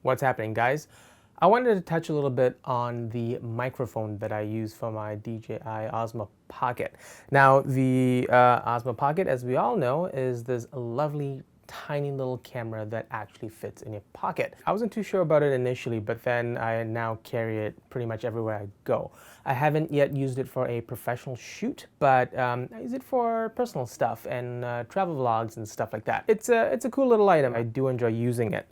What's happening, guys? I wanted to touch a little bit on the microphone that I use for my DJI Osmo Pocket. Now, the Osmo Pocket, as we all know, is this lovely tiny little camera that actually fits in your pocket. I wasn't too sure about it initially, but then I now carry it pretty much everywhere I go. I haven't yet used it for a professional shoot, but I use it for personal stuff and travel vlogs and stuff like that. It's a cool little item. I do enjoy using it.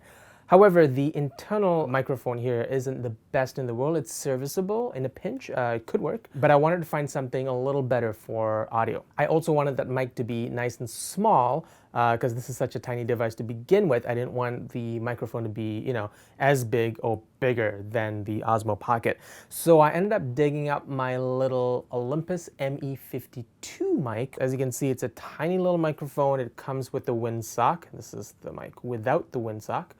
However, the internal microphone here isn't the best in the world. It's serviceable in a pinch. It could work, but I wanted to find something a little better for audio. I also wanted that mic to be nice and small because this is such a tiny device to begin with. I didn't want the microphone to be, as big or bigger than the Osmo Pocket. So I ended up digging up my little Olympus ME52 mic. As you can see, it's a tiny little microphone. It comes with the windsock. This is the mic without the windsock.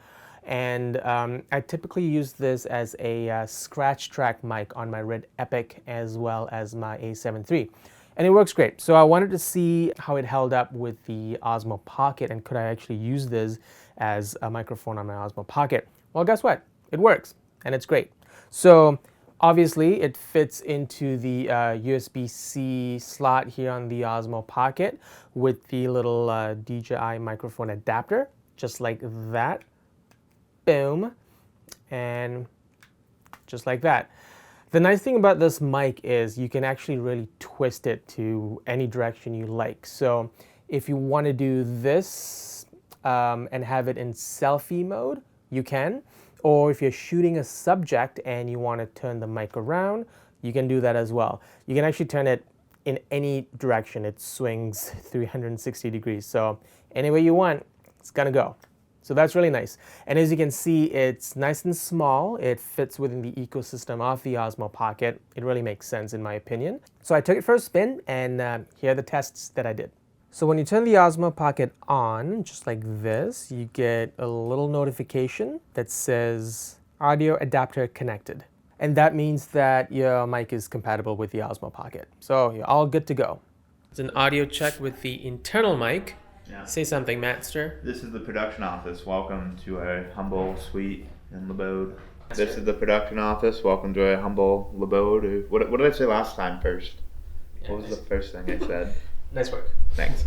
And I typically use this as a scratch track mic on my Red Epic as well as my A7 III. And it works great. So I wanted to see how it held up with the Osmo Pocket and could I actually use this as a microphone on my Osmo Pocket. Well, guess what? It works and it's great. So obviously it fits into the USB-C slot here on the Osmo Pocket with the little DJI microphone adapter, just like that. Boom, and just like that. The nice thing about this mic is you can actually really twist it to any direction you like. So if you want to do this and have it in selfie mode, you can. Or if you're shooting a subject and you want to turn the mic around, you can do that as well. You can actually turn it in any direction. It swings 360 degrees. So any way you want, it's gonna go. So that's really nice. And as you can see, it's nice and small. It fits within the ecosystem of the Osmo Pocket. It really makes sense in my opinion. So I took it for a spin and here are the tests that I did. So when you turn the Osmo Pocket on, just like this, you get a little notification that says audio adapter connected. And that means that your mic is compatible with the Osmo Pocket. So you're all good to go. It's an audio check with the internal mic. Yeah. Say something, Master. This is the production office. Welcome to our humble suite in Labode. This is the production office. Welcome to our humble Labode. What did I say last time first? What was the first thing I said? Nice work. Thanks.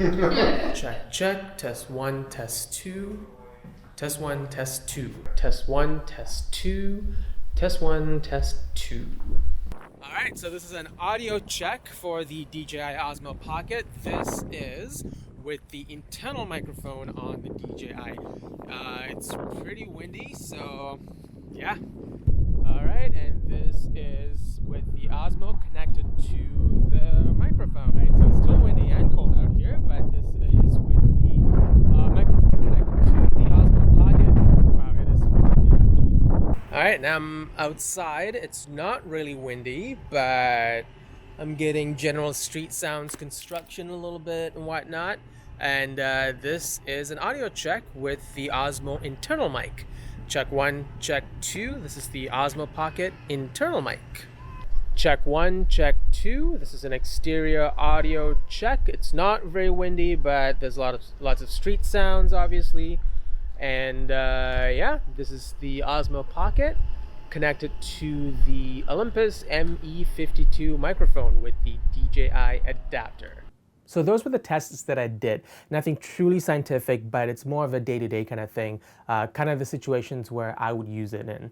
Check, check. Test 1, test 2. Test 1, test 2. Test 1, test 2. Test 1, test 2. All right, so this is an audio check for the DJI Osmo Pocket. This is with the internal microphone on the DJI. It's pretty windy, so yeah. All right, and this is with the Osmo connected to the microphone. All right, so it's still windy and cold out here, but this is with the microphone connected to the Osmo Pocket. Wow, it is super windy actually. All right, now I'm outside. It's not really windy, but I'm getting general street sounds, construction a little bit and whatnot. And this is an audio check with the Osmo internal mic. Check 1, check 2. This is the Osmo Pocket internal mic. Check 1, check 2. This is an exterior audio check. It's not very windy, but there's lots of street sounds, obviously. And yeah, this is the Osmo Pocket connected to the Olympus ME52 microphone with the DJI adapter. So those were the tests that I did. Nothing truly scientific, but it's more of a day-to-day kind of thing, kind of the situations where I would use it in.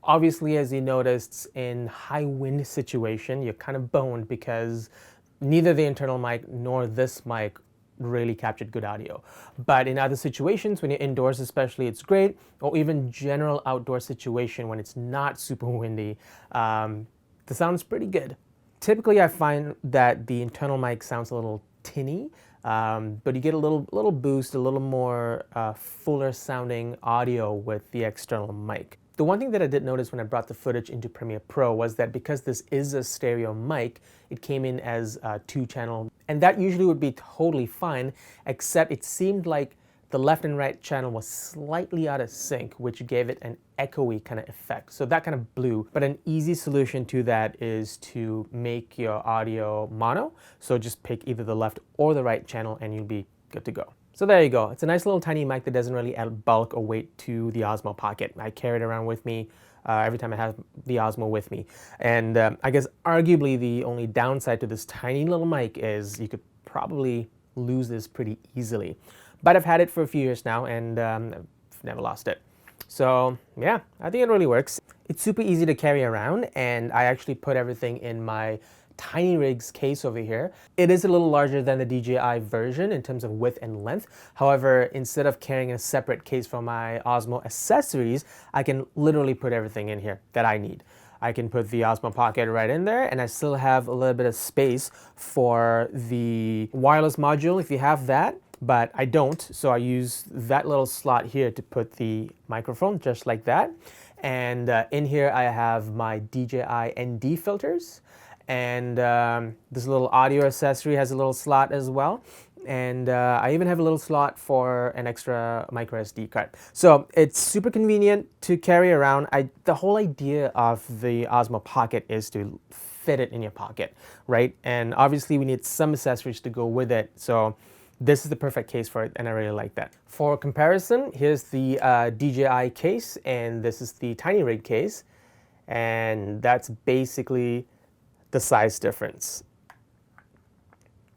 Obviously, as you noticed, in high wind situation, you're kind of boned because neither the internal mic nor this mic really captured good audio. But in other situations, when you're indoors especially, it's great, or even general outdoor situation when it's not super windy, the sound's pretty good. Typically, I find that the internal mic sounds a little tinny, but you get a little boost, a little more fuller sounding audio with the external mic. The one thing that I did notice when I brought the footage into Premiere Pro was that because this is a stereo mic, it came in as a 2-channel, and that usually would be totally fine, except it seemed like the left and right channel was slightly out of sync, which gave it an echoey kind of effect. So that kind of blew. But an easy solution to that is to make your audio mono. So just pick either the left or the right channel and you'll be good to go. So there you go. It's a nice little tiny mic that doesn't really add bulk or weight to the Osmo Pocket. I carry it around with me every time I have the Osmo with me. And I guess arguably the only downside to this tiny little mic is you could probably lose this pretty easily. But I've had it for a few years now, and I've never lost it. So yeah, I think it really works. It's super easy to carry around, and I actually put everything in my Tiny Rigs case over here. It is a little larger than the DJI version in terms of width and length. However, instead of carrying a separate case for my Osmo accessories, I can literally put everything in here that I need. I can put the Osmo Pocket right in there, and I still have a little bit of space for the wireless module if you have that, but I don't, so I use that little slot here to put the microphone just like that. And in here I have my DJI ND filters, and this little audio accessory has a little slot as well. And I even have a little slot for an extra micro SD card. So it's super convenient to carry around. The whole idea of the Osmo Pocket is to fit it in your pocket, right? And obviously we need some accessories to go with it. So this is the perfect case for it, and I really like that. For comparison, here's the DJI case, and this is the Tiny Rig case. And that's basically the size difference.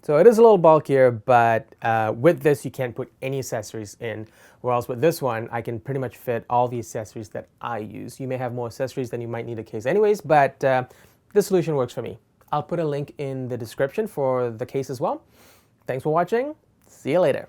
So it is a little bulkier, but with this you can't put any accessories in, whereas with this one I can pretty much fit all the accessories that I use. You may have more accessories than you might need a case anyways, but this solution works for me. I'll put a link in the description for the case as well. Thanks for watching. See you later.